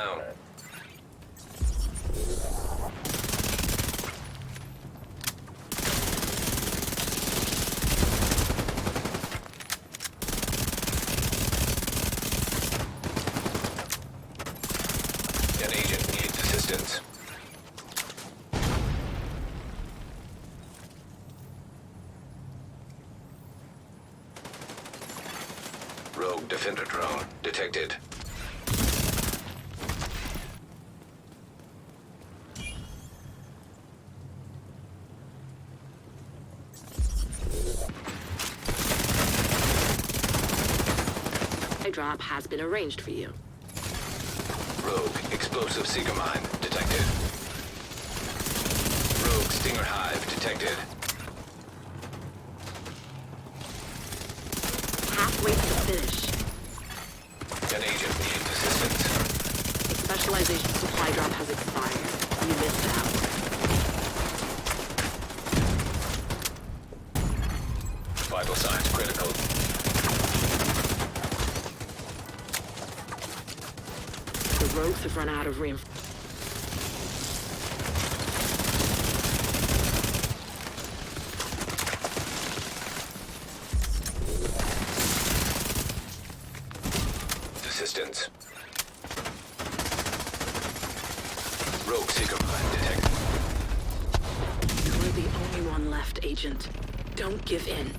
down. An agent needs assistance. Rogue defender drone detected. A drop has been arranged for you. Rogue explosive seeker mine detected. Rogue stinger hive detected. Halfway to the finish. An agent needs assistance. A specialization supply drop has expired. You missed out. Vital signs critical. The rogues have run out of reinforcements. Assistance. Rogue seeker mine detected. You're the only one left, Agent. Don't give in.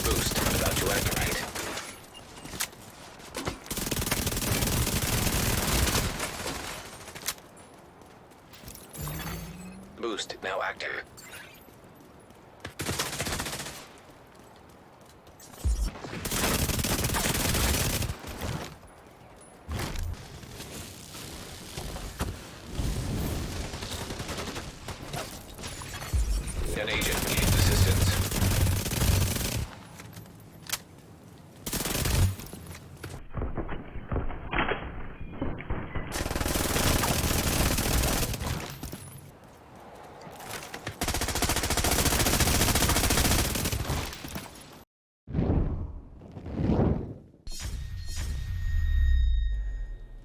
Boost about to activate. Boost now active. An agent needs assistance.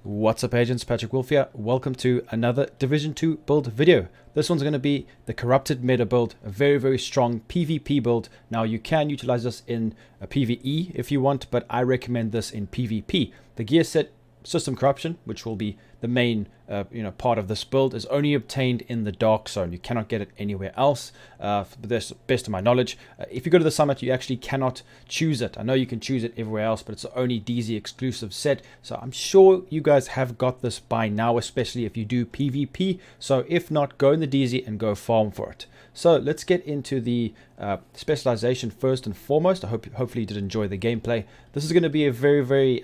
What's up, agents? Patrick Wolf here. Welcome to another Division 2 build video. This one's going to be the Corrupted Meta build, a very strong PvP build. Now you can utilize this in a PvE if you want, but I recommend this in PvP. The gear set System Corruption, which will be the main part of this build, is only obtained in the Dark Zone. You cannot get it anywhere else, for the best of my knowledge. If you go to the summit, you actually cannot choose it. I know you can choose it everywhere else, but it's the only DZ exclusive set. So I'm sure you guys have got this by now, especially if you do PvP. So if not, go in the DZ and go farm for it. So let's get into the specialization first and foremost. Hopefully you did enjoy the gameplay. This is going to be a very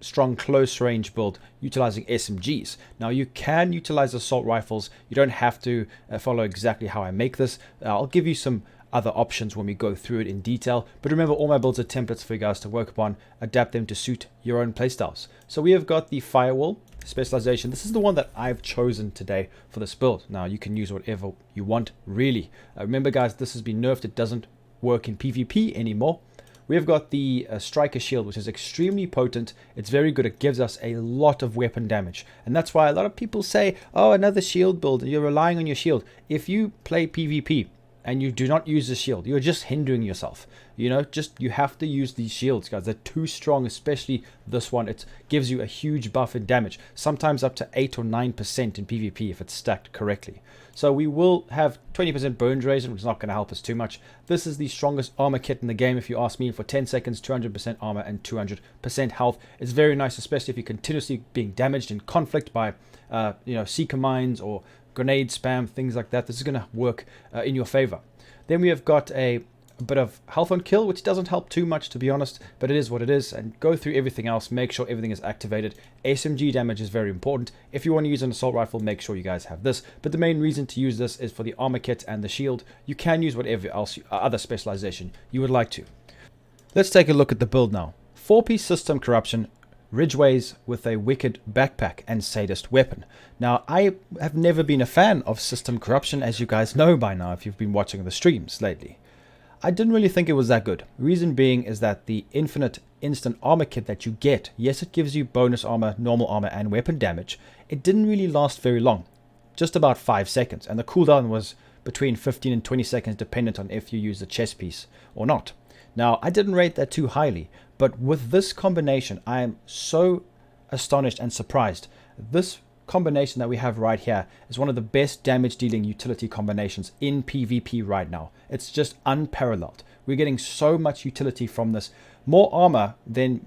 strong close range build utilizing SMGs. Now you can utilize assault rifles. You don't have to follow exactly how I make this. I'll give you some other options when we go through it in detail, but remember, all my builds are templates for you guys to work upon, adapt them to suit your own playstyles. So we have got the firewall specialization. This is the one that I've chosen today for this build. Now you can use whatever you want, really. Remember guys, this has been nerfed. It doesn't work in PvP anymore. We have got the Striker Shield, which is extremely potent. It's very good. It gives us a lot of weapon damage. And that's why a lot of people say, oh, another shield build. You're relying on your shield. If you play PvP and you do not use the shield, you're just hindering yourself. You have to use these shields, guys. They're too strong, especially this one. It gives you a huge buff in damage, sometimes up to 8 or 9% in PvP if it's stacked correctly. So we will have 20% burn duration, which is not going to help us too much. This is the strongest armor kit in the game, if you ask me. For 10 seconds, 200% armor and 200% health. It's very nice, especially if you're continuously being damaged in conflict by, seeker mines or grenade spam, things like that. This is going to work in your favor. Then we have got a a bit of health on kill, which doesn't help too much, to be honest, but it is what it is. And go through everything else, make sure everything is activated. SMG damage is very important. If you want to use an assault rifle, make sure you guys have this. But the main reason to use this is for the armor kit and the shield. You can use whatever else, other specialization you would like to. Let's take a look at the build now. 4-piece system corruption, Ridgeways with a wicked backpack and sadist weapon. Now, I have never been a fan of system corruption, as you guys know by now if you've been watching the streams lately. I didn't really think it was that good. Reason being is that the infinite instant armor kit that you get, yes, it gives you bonus armor, normal armor, and weapon damage. It didn't really last very long, just about 5 seconds, and the cooldown was between 15 and 20 seconds dependent on if you use the chest piece or not. Now, I didn't rate that too highly, but with this combination, I am so astonished and surprised. This combination that we have right here is one of the best damage dealing utility combinations in PvP right now. It's just unparalleled. We're getting so much utility from this. More armor than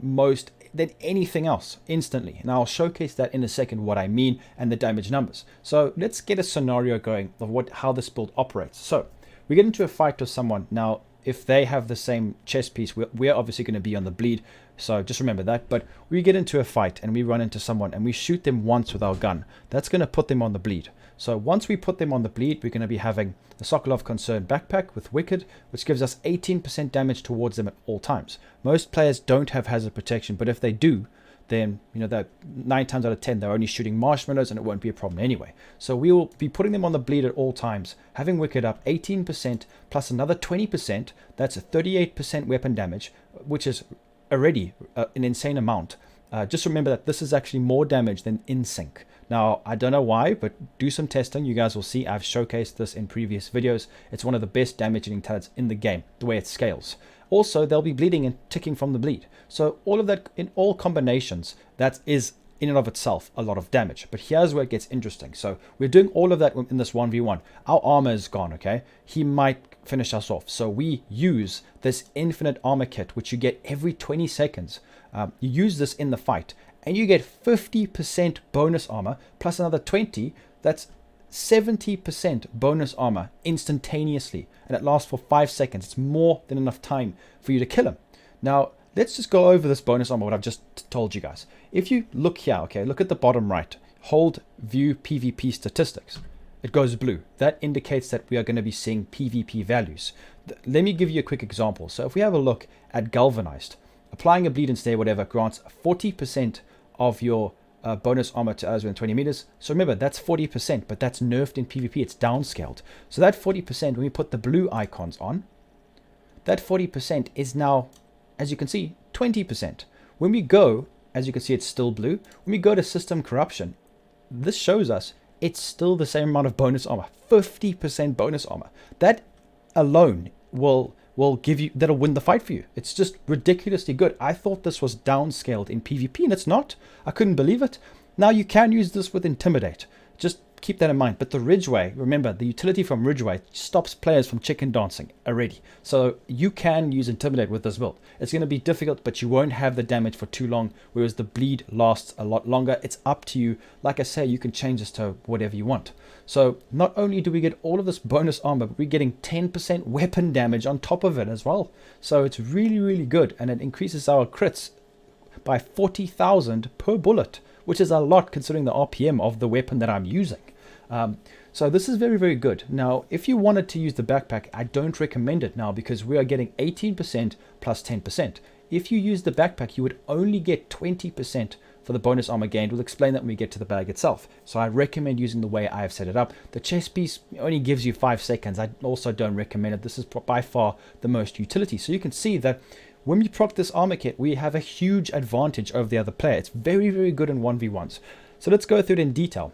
anything else instantly. And I'll showcase that in a second what I mean and the damage numbers. So let's get a scenario going of how this build operates. So we get into a fight with someone. Now, if they have the same chest piece, we're obviously going to be on the bleed. So just remember that. But we get into a fight and we run into someone and we shoot them once with our gun. That's going to put them on the bleed. So once we put them on the bleed, we're going to be having the Sokolov Concern backpack with Wicked, which gives us 18% damage towards them at all times. Most players don't have hazard protection, but if they do, then, you know, that 9 times out of 10, they're only shooting marshmallows and it won't be a problem anyway. So we will be putting them on the bleed at all times, having Wicked up 18% plus another 20%. That's a 38% weapon damage, which is already an insane amount. Just remember that this is actually more damage than InSync. Now, I don't know why, but do some testing. You guys will see I've showcased this in previous videos. It's one of the best damaging talents in the game, the way it scales. Also, they'll be bleeding and ticking from the bleed. So all of that in all combinations, that is in and of itself a lot of damage. But here's where it gets interesting. So we're doing all of that in this 1v1. Our armor is gone, okay? He might finish us off. So we use this infinite armor kit, which you get every 20 seconds. You use this in the fight, and you get 50% bonus armor plus another 20. That's 70% bonus armor instantaneously, and it lasts for 5 seconds. It's more than enough time for you to kill him. Now, let's just go over this bonus armor, what I've just told you guys. If you look here, okay, look at the bottom right, hold view PvP statistics. It goes blue. That indicates that we are going to be seeing PvP values. Let me give you a quick example. So if we have a look at galvanized, applying a bleed and stay whatever grants 40% of your bonus armor to others within 20 meters. So remember, that's 40%, but that's nerfed in PvP. It's downscaled. So that 40%, when we put the blue icons on, that 40% is now, as you can see, 20%. When we go, as you can see, it's still blue. When we go to system corruption, this shows us it's still the same amount of bonus armor, 50% bonus armor. That alone will give you, that'll win the fight for you. It's just ridiculously good. I thought this was downscaled in PvP, and it's not. I couldn't believe it. Now you can use this with Intimidate. Just keep that in mind. But the Ridgeway, remember, the utility from Ridgeway stops players from chicken dancing already. So you can use Intimidate with this build. It's going to be difficult, but you won't have the damage for too long, whereas the bleed lasts a lot longer. It's up to you. Like I say, you can change this to whatever you want. So not only do we get all of this bonus armor, but we're getting 10% weapon damage on top of it as well. So it's really, really good, and it increases our crits by 40,000 per bullet, which is a lot considering the RPM of the weapon that I'm using. So this is very, very good. Now, if you wanted to use the backpack, I don't recommend it now because we are getting 18% plus 10%. If you use the backpack, you would only get 20% for the bonus armor gained. We'll explain that when we get to the bag itself. So I recommend using the way I have set it up. The chest piece only gives you 5 seconds. I also don't recommend it. This is by far the most utility. So you can see that when we proc this armor kit, we have a huge advantage over the other player. It's very, very good in 1v1s. So let's go through it in detail.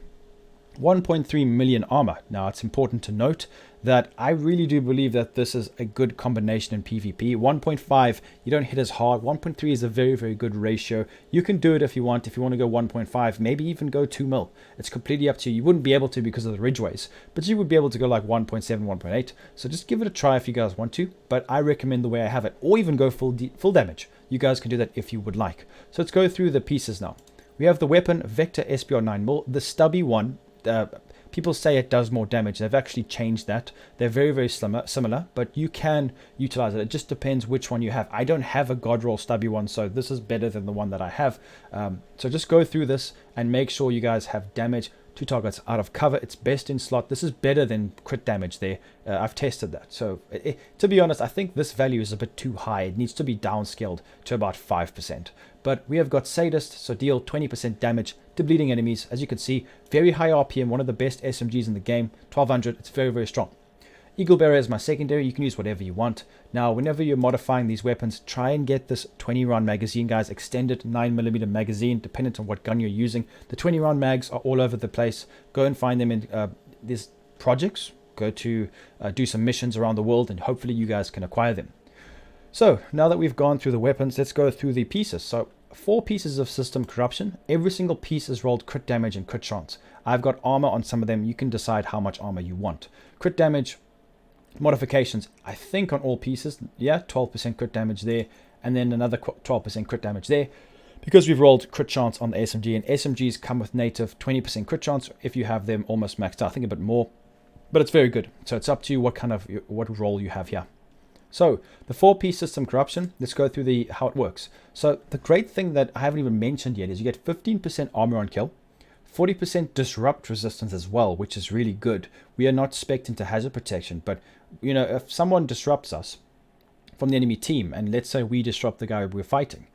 1.3 million armor. Now, it's important to note that I really do believe that this is a good combination in PvP. 1.5, you don't hit as hard. 1.3 is a very, very good ratio. You can do it if you want. If you want to go 1.5, maybe even go 2 mil. It's completely up to you. You wouldn't be able to because of the Ridgeways, but you would be able to go like 1.7, 1.8. So just give it a try if you guys want to, but I recommend the way I have it, or even go full damage. You guys can do that if you would like. So let's go through the pieces now. We have the weapon Vector SPR 9mm, the stubby one, People say it does more damage. They've actually changed that. They're very similar, but you can utilize it. It just depends which one you have. I don't have a God Roll stubby one, so this is better than the one that I have. So just go through this and make sure you guys have damage to targets out of cover. It's best in slot. This is better than crit damage there. I've tested that. So to be honest, I think this value is a bit too high. It needs to be downscaled to about 5%. But we have got Sadist, so deal 20% damage to bleeding enemies. As you can see, very high RPM, one of the best SMGs in the game, 1200. It's very strong. Eagle Bearer is my secondary. You can use whatever you want. Now, whenever you're modifying these weapons, try and get this 20-round magazine, guys. Extended 9mm magazine, dependent on what gun you're using. The 20-round mags are all over the place. Go and find them in these projects. Go to do some missions around the world, and hopefully you guys can acquire them. So, now that we've gone through the weapons, let's go through the pieces. So, 4 pieces of system corruption. Every single piece is rolled crit damage and crit chance. I've got armor on some of them. You can decide how much armor you want. Crit damage modifications, I think on all pieces, yeah, 12% crit damage there, and then another 12% crit damage there, because we've rolled crit chance on the SMG, and SMGs come with native 20% crit chance if you have them almost maxed out. I think a bit more, but it's very good. So it's up to you what roll you have here. So the 4-piece system corruption, let's go through how it works. So the great thing that I haven't even mentioned yet is you get 15% armor on kill, 40% disrupt resistance as well, which is really good. We are not spec'd into hazard protection, but you know, if someone disrupts us from the enemy team, and let's say we disrupt the guy we're fighting,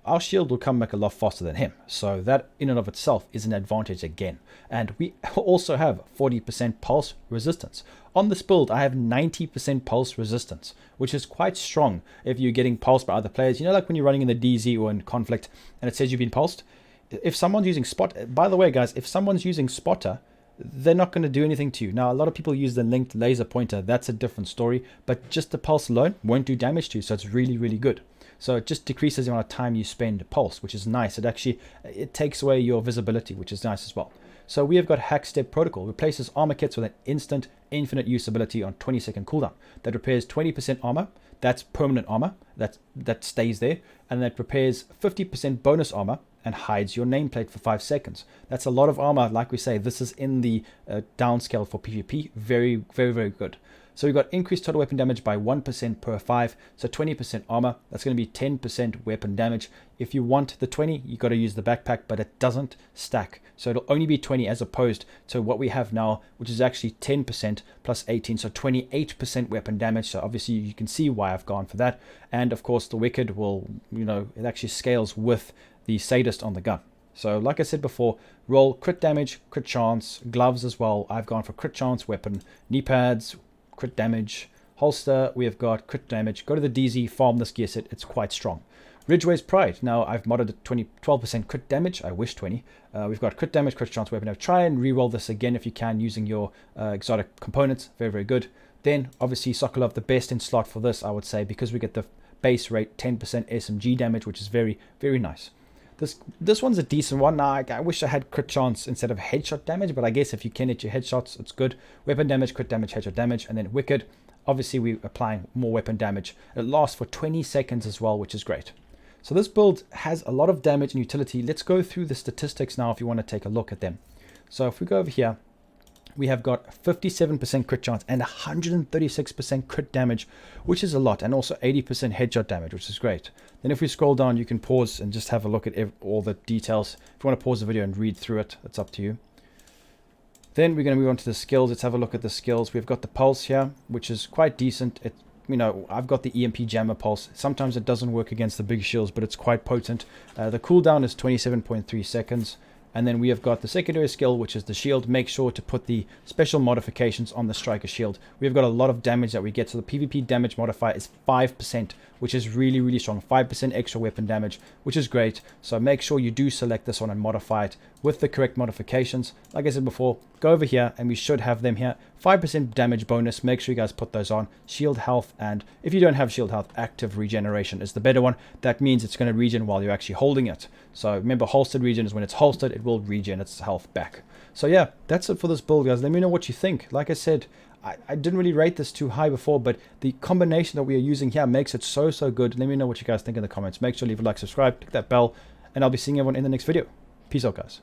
our shield will come back a lot faster than him. So that in and of itself is an advantage again. And we also have 40% pulse resistance. On this build, I have 90% pulse resistance, which is quite strong if you're getting pulsed by other players. You know, like when you're running in the DZ or in conflict and it says you've been pulsed. If someone's using by the way, guys, if someone's using spotter, they're not going to do anything to you. Now, a lot of people use the linked laser pointer. That's a different story, but just the pulse alone won't do damage to you. So it's really good. So it just decreases the amount of time you spend pulse, which is nice. It takes away your visibility, which is nice as well. So we have got Hack Step Protocol. Replaces armor kits with an instant infinite use ability on 20-second cooldown. That repairs 20% armor. That's permanent armor. That stays there. And that repairs 50% bonus armor and hides your nameplate for 5 seconds. That's a lot of armor. Like we say, this is in the downscale for PvP. Very good. So we've got increased total weapon damage by 1% per 5. So 20% armor. That's going to be 10% weapon damage. If you want the 20, you got to use the backpack, but it doesn't stack. So it'll only be 20 as opposed to what we have now, which is actually 10% plus 18. So 28% weapon damage. So obviously you can see why I've gone for that. And of course the Wicked will, you know, it actually scales with the Sadist on the gun. So like I said before, roll crit damage, crit chance, gloves as well. I've gone for crit chance weapon, knee pads, crit damage, holster. We have got crit damage. Go to the DZ, farm this gear set. It's quite strong. Ridgeway's Pride. Now I've modded it 12% crit damage. I wish 20. We've got crit damage, crit chance weapon. Now try and re-roll this again if you can using your exotic components. Very good. Then obviously Sokolov, the best in slot for this, I would say, because we get the base rate 10% SMG damage, which is very nice. This one's a decent one. Now, I wish I had crit chance instead of headshot damage, but I guess if you can hit your headshots, it's good. Weapon damage, crit damage, headshot damage, and then Wicked. Obviously, we're applying more weapon damage. It lasts for 20 seconds as well, which is great. So this build has a lot of damage and utility. Let's go through the statistics now if you want to take a look at them. So if we go over here, we have got 57% crit chance and 136% crit damage, which is a lot, and also 80% headshot damage, which is great. Then if we scroll down, you can pause and just have a look at all the details. If you want to pause the video and read through it, it's up to you. Then we're going to move on to the skills. Let's have a look at the skills. We've got the pulse here, which is quite decent. You know, I've got the EMP jammer pulse. Sometimes it doesn't work against the big shields, but it's quite potent. The cooldown is 27.3 seconds. And then we have got the secondary skill, which is the shield. Make sure to put the special modifications on the striker shield. We've got a lot of damage that we get. So the PvP damage modifier is 5%, which is really strong. 5% extra weapon damage, which is great. So make sure you do select this one and modify it with the correct modifications. Like I said before, go over here and we should have them here. 5% damage bonus. Make sure you guys put those on. Shield health, and if you don't have shield health, active regeneration is the better one. That means it's going to regen while you're actually holding it. So remember, holstered regen is when it's holstered, it will regen its health back. So yeah, that's it for this build, guys. Let me know what you think. Like I said, I didn't really rate this too high before, but the combination that we are using here makes it so good. Let me know what you guys think in the comments. Make sure to leave a like, subscribe, click that bell, and I'll be seeing everyone in the next video. Peace out, guys.